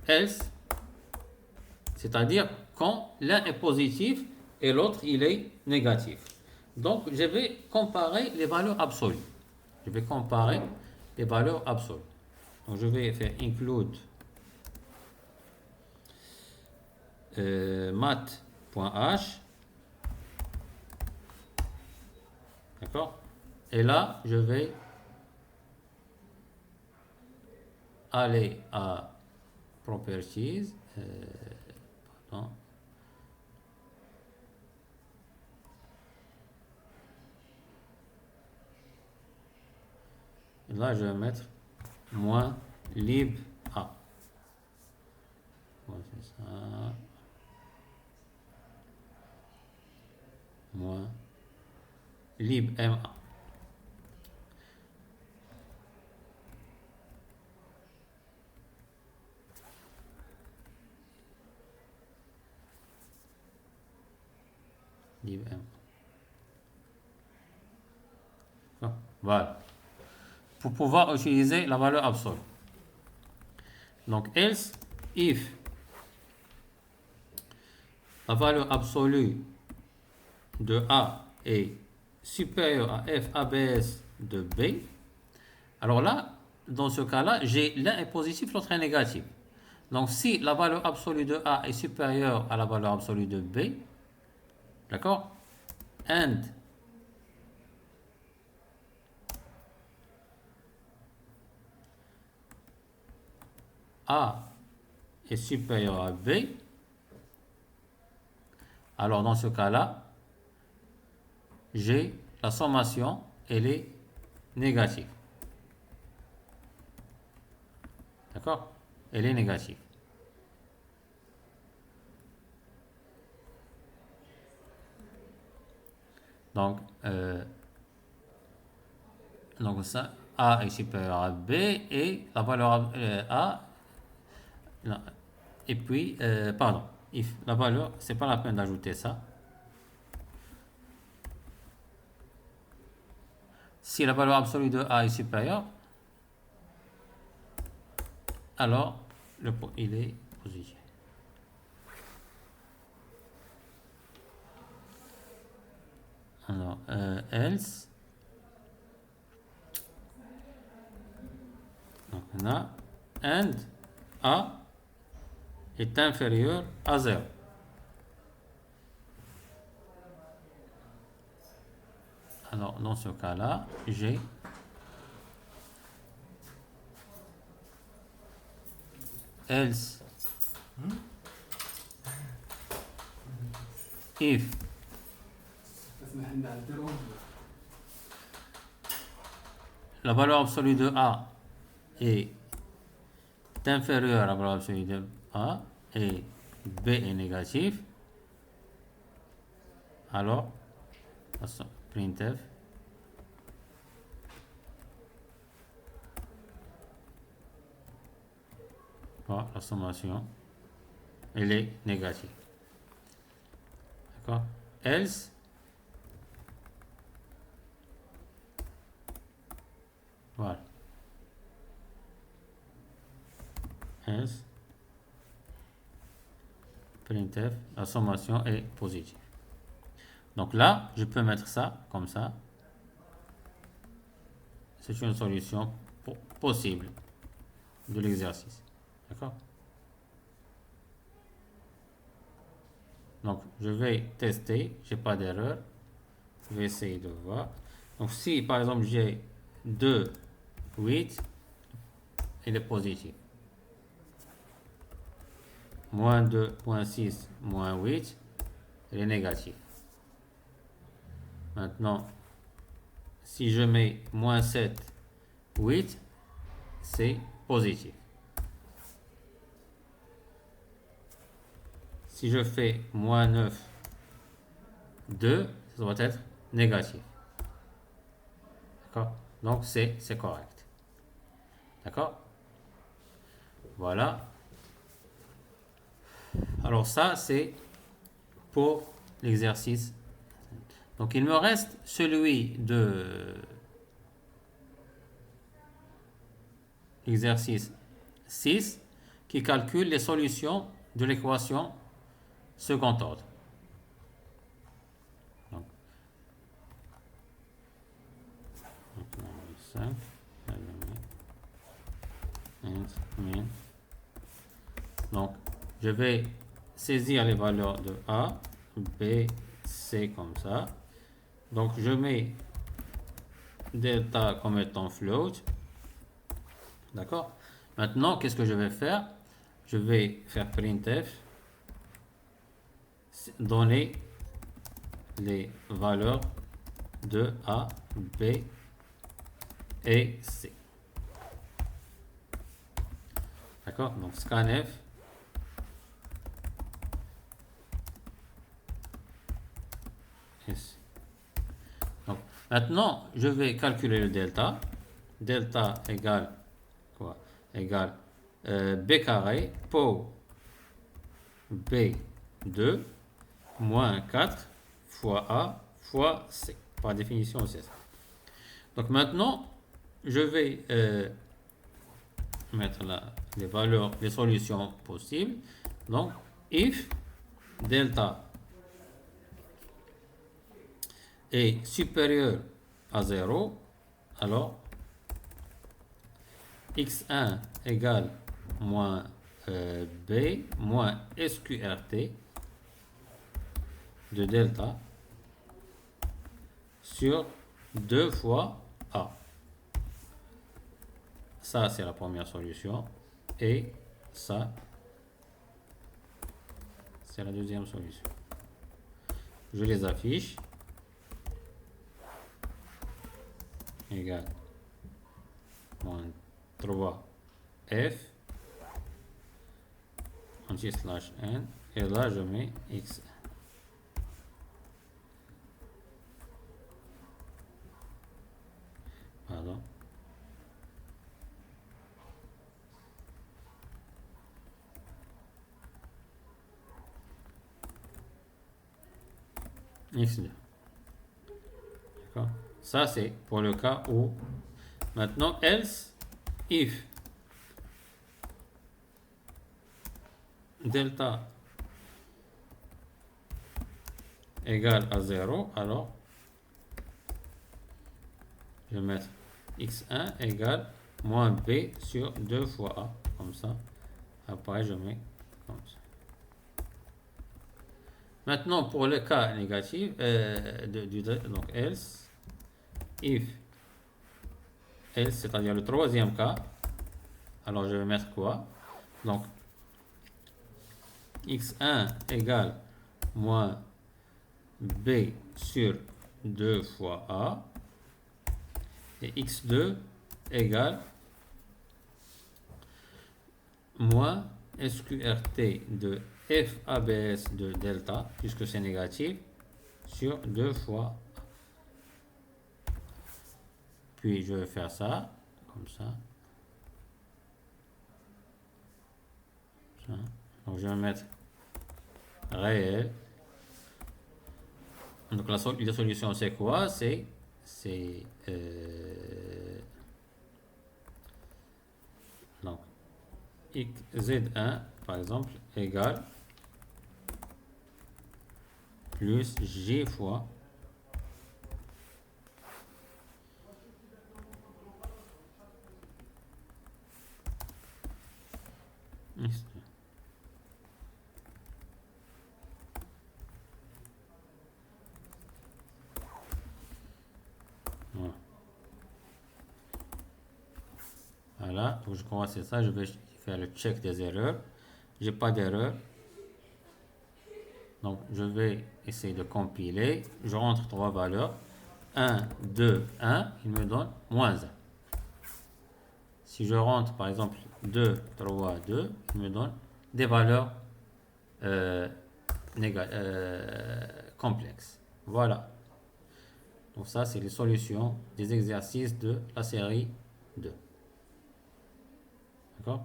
else, c'est-à-dire quand l'un est positif et l'autre il est négatif. Donc je vais comparer les valeurs absolues. Je vais comparer les valeurs absolues. Donc je vais faire include math.h, d'accord? Et là, je vais aller à properties, pardon. Et là, je vais mettre moins lib a. Voilà, c'est ça. Moins lib ma. Lib ma. Ah, voilà. Pour pouvoir utiliser la valeur absolue. Donc, else, if la valeur absolue de A est supérieure à f ABS de B, alors là, dans ce cas-là, j'ai l'un est positif, l'autre est négatif. Donc, si la valeur absolue de A est supérieure à la valeur absolue de B, d'accord? And A est supérieur à B, alors dans ce cas-là, j'ai la sommation, elle est négative. D'accord? Elle est négative. Donc, ça, A est supérieur à B et la valeur A, non, et puis, pardon, if la valeur, c'est pas la peine d'ajouter ça. Si la valeur absolue de A est supérieure, alors il est positif. Alors, else, donc on a and A est inférieur à 0. Alors, dans ce cas-là, j'ai else if la valeur absolue de A est inférieure à la valeur absolue de A et B est négatif, alors printf la sommation elle est négative. D'accord? Else voilà. Else printf la sommation est positive. Donc là, je peux mettre ça comme ça. C'est une solution possible de l'exercice. D'accord? Donc, je vais tester. J'ai pas d'erreur. Je vais essayer de voir. Donc, si par exemple j'ai 2, 8, il est positif. Moins 2, moins 6, moins 8, il est négatif. Maintenant, si je mets moins 7, 8, c'est positif. Si je fais moins 9, 2, ça doit être négatif. D'accord? Donc, c'est correct. D'accord? Voilà. Alors ça, c'est pour l'exercice. Donc, il me reste celui de l'exercice 6 qui calcule les solutions de l'équation second ordre. Donc, on va 5, donc, je vais saisir les valeurs de A, B, C comme ça. Donc, je mets delta comme étant float. D'accord? Maintenant, qu'est-ce que je vais faire? Je vais faire printf, donner les valeurs de A, B et C. D'accord? Donc, scanf. Donc, maintenant, je vais calculer le delta. Delta égale quoi? Égale B carré pour B2 moins 4 fois A fois C. Par définition, c'est ça. Donc maintenant, je vais mettre là les valeurs, les solutions possibles. Donc, if delta est supérieur à 0, alors x1 égale moins b moins sqrt de delta sur 2 fois a. Ça, c'est la première solution. Et ça, c'est la deuxième solution. Je les affiche. Égale moins 3f anti/n. Et là, je mets x. Pardon. x2. D'accord? Ça, c'est pour le cas où. Maintenant, else, if delta égale à 0, alors je vais mettre x1 égale moins b sur 2 fois a, comme ça. Après, je mets comme ça. Maintenant, pour le cas négatif, donc else, if, else, c'est-à-dire le troisième cas, alors je vais mettre quoi? Donc, x1 égale moins b sur 2 fois a, et x2 égale moins sqrt de FABS de delta, puisque c'est négatif, sur 2 fois. Puis je vais faire ça, comme ça. Donc je vais mettre réel. Donc la solution c'est quoi? C'est donc z1 par exemple égale plus g fois x2. Voilà, donc je commence ça, je vais faire le check des erreurs. J'ai pas d'erreur. Donc je vais essayer de compiler. Je rentre 3 valeurs. 1, 2, 1, il me donne moins 1. Si je rentre par exemple 2, 3, 2, il me donne des valeurs complexes. Voilà. Donc ça, c'est les solutions des exercices de la série 2. D'accord?